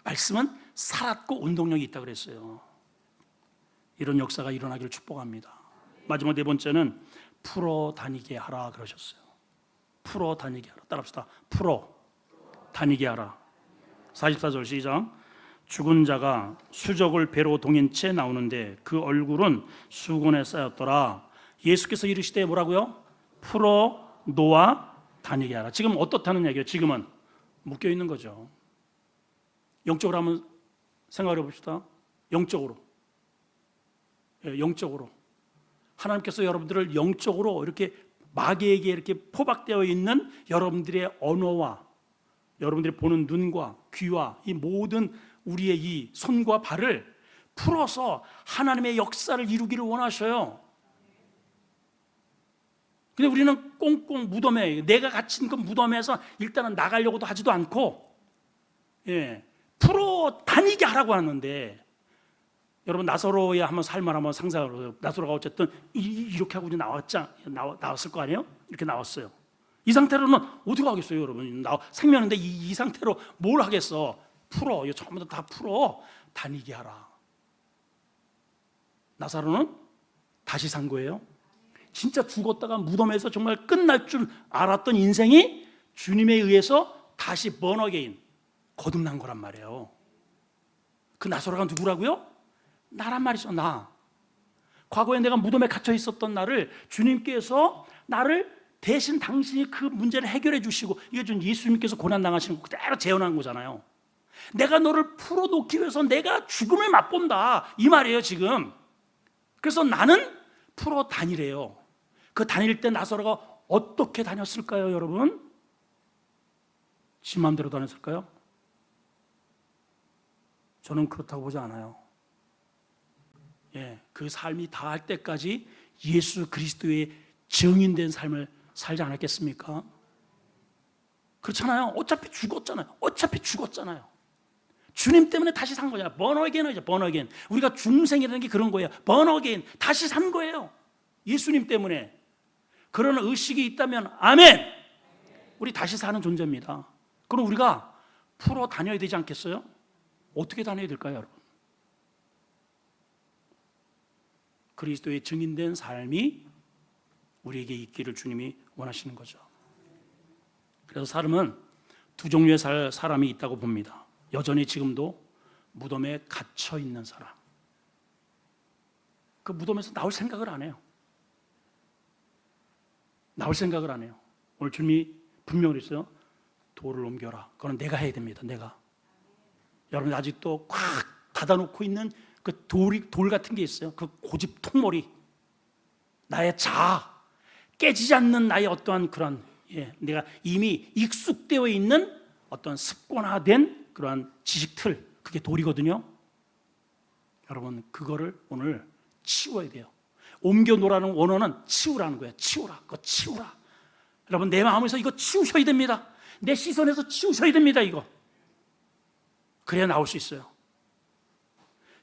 말씀은 살았고 운동력이 있다고 그랬어요. 이런 역사가 일어나기를 축복합니다. 마지막 네 번째는 풀어 다니게 하라 그러셨어요. 풀어 다니게 하라. 따라합시다. 풀어 다니게 하라. 44절 시작. 죽은 자가 수적을 배로 동인 채 나오는데 그 얼굴은 수건에 쌓였더라. 예수께서 이르시되 뭐라고요? 풀어 놓아 다니게 하라. 지금 어떻다는 얘기예요? 지금은 묶여 있는 거죠. 영적으로 한번 생각해 봅시다. 영적으로 하나님께서 여러분들을 영적으로 이렇게 마귀에게 이렇게 포박되어 있는 여러분들의 언어와 여러분들이 보는 눈과 귀와 이 모든 우리의 이 손과 발을 풀어서 하나님의 역사를 이루기를 원하셔요. 근데 우리는 꽁꽁 무덤에 내가 갇힌 그 무덤에서 일단은 나가려고도 하지도 않고 풀어 다니게 하라고 하는데 여러분 나사로의 한번 삶을 한번 상상을 해요. 나사로가 어쨌든 이렇게 하고 나왔을 거 아니에요? 이렇게 나왔어요. 이 상태로는 어디 가겠어요, 여러분? 생명인데 이 상태로 뭘 하겠어? 풀어, 이거 전부 다 풀어 다니게 하라. 나사로는 다시 산 거예요. 진짜 죽었다가 무덤에서 정말 끝날 줄 알았던 인생이 주님에 의해서 다시 번어게인 거듭난 거란 말이에요. 그 나사로가 누구라고요? 나란 말이죠. 나. 과거에 내가 무덤에 갇혀 있었던 나를 주님께서 나를 대신 당신이 그 문제를 해결해 주시고, 이게 좀 예수님께서 고난당하시는 거 그대로 재현한 거잖아요. 내가 너를 풀어놓기 위해서 내가 죽음을 맛본다, 이 말이에요 지금. 그래서 나는 풀어 다니래요. 그 다닐 때 나사로가 어떻게 다녔을까요 여러분? 지 마음대로 다녔을까요? 저는 그렇다고 보지 않아요. 그 삶이 다할 때까지 예수 그리스도의 증인된 삶을 살지 않았겠습니까? 그렇잖아요. 어차피 죽었잖아요. 주님 때문에 다시 산 거잖아요. 번어게인이죠. 번어게인. 우리가 중생이라는 게 그런 거예요. 번어게인, 다시 산 거예요. 예수님 때문에. 그런 의식이 있다면 아멘. 우리 다시 사는 존재입니다. 그럼 우리가 풀어 다녀야 되지 않겠어요? 어떻게 다녀야 될까요, 여러분? 그리스도의 증인된 삶이 우리에게 있기를 주님이 원하시는 거죠. 그래서 사람은 두 종류의 사람이 있다고 봅니다. 여전히 지금도 무덤에 갇혀 있는 사람. 그 무덤에서 나올 생각을 안 해요. 오늘 주님이 분명히 했어요. 돌을 옮겨라. 그건 내가 해야 됩니다. 내가. 여러분 아직도 꽉 닫아놓고 있는 그 돌 같은 게 있어요. 그 고집 통머리, 나의 자아, 깨지지 않는 나의 어떠한 그런, 내가 이미 익숙되어 있는 어떤 습관화된 그러한 지식틀, 그게 돌이거든요. 여러분 그거를 오늘 치워야 돼요. 옮겨 놓으라는 원어는 치우라는 거예요. 그거 치우라. 여러분 내 마음에서 이거 치우셔야 됩니다. 내 시선에서 치우셔야 됩니다. 이거. 그래야 나올 수 있어요.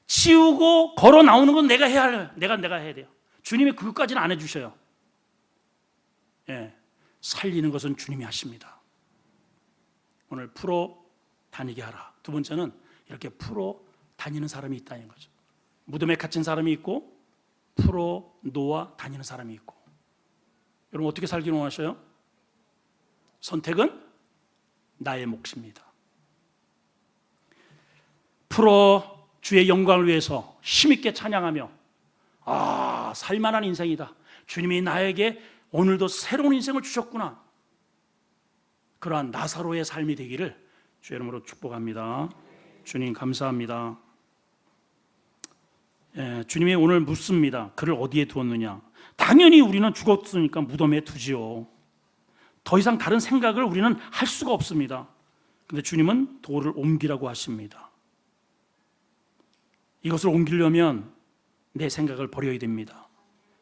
치우고 걸어 나오는 건 내가 해야 해요. 내가 해야 돼요. 주님이 그것까지는 안 해주셔요. 살리는 것은 주님이 하십니다. 오늘 풀어 다니게 하라. 두 번째는 이렇게 풀어 다니는 사람이 있다는 거죠. 무덤에 갇힌 사람이 있고 풀어 놓아 다니는 사람이 있고. 여러분 어떻게 살기를 원하셔요? 선택은 나의 몫입니다. 풀어 주의 영광을 위해서 힘있게 찬양하며 살만한 인생이다. 주님이 나에게 오늘도 새로운 인생을 주셨구나. 그러한 나사로의 삶이 되기를 주의 이름으로 축복합니다. 주님 감사합니다. 주님이 오늘 묻습니다. 그를 어디에 두었느냐? 당연히 우리는 죽었으니까 무덤에 두지요. 더 이상 다른 생각을 우리는 할 수가 없습니다. 그런데 주님은 돌을 옮기라고 하십니다. 이것을 옮기려면 내 생각을 버려야 됩니다.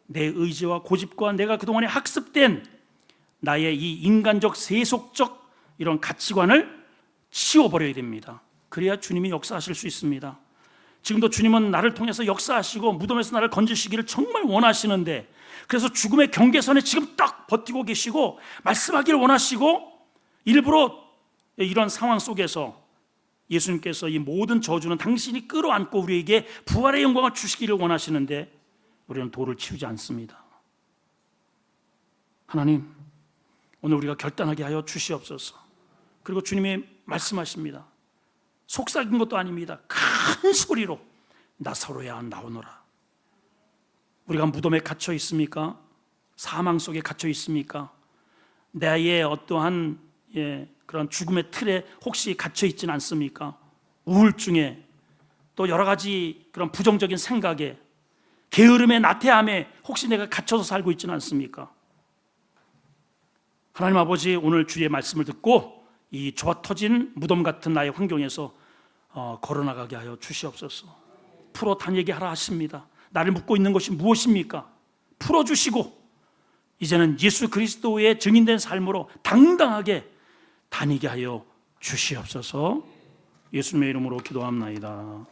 내 의지와 고집과 내가 그동안에 학습된 나의 이 인간적 세속적 이런 가치관을 치워버려야 됩니다. 그래야 주님이 역사하실 수 있습니다. 지금도 주님은 나를 통해서 역사하시고 무덤에서 나를 건지시기를 정말 원하시는데, 그래서 죽음의 경계선에 지금 딱 버티고 계시고 말씀하기를 원하시고, 일부러 이런 상황 속에서 예수님께서 이 모든 저주는 당신이 끌어안고 우리에게 부활의 영광을 주시기를 원하시는데 우리는 돌을 치우지 않습니다. 하나님, 오늘 우리가 결단하게 하여 주시옵소서. 그리고 주님이 말씀하십니다. 속삭인 것도 아닙니다. 큰 소리로 나사로야 나오너라. 우리가 무덤에 갇혀 있습니까? 사망 속에 갇혀 있습니까? 나의 어떠한 그런 죽음의 틀에 혹시 갇혀 있지는 않습니까? 우울증에, 또 여러 가지 그런 부정적인 생각에, 게으름에, 나태함에 혹시 내가 갇혀서 살고 있지는 않습니까? 하나님 아버지, 오늘 주의 말씀을 듣고 이 좁아터진 무덤 같은 나의 환경에서 걸어나가게 하여 주시옵소서. 풀어 다니게 하라 하십니다. 나를 묶고 있는 것이 무엇입니까? 풀어주시고 이제는 예수 그리스도의 증인된 삶으로 당당하게 다니게 하여 주시옵소서. 예수님의 이름으로 기도합나이다.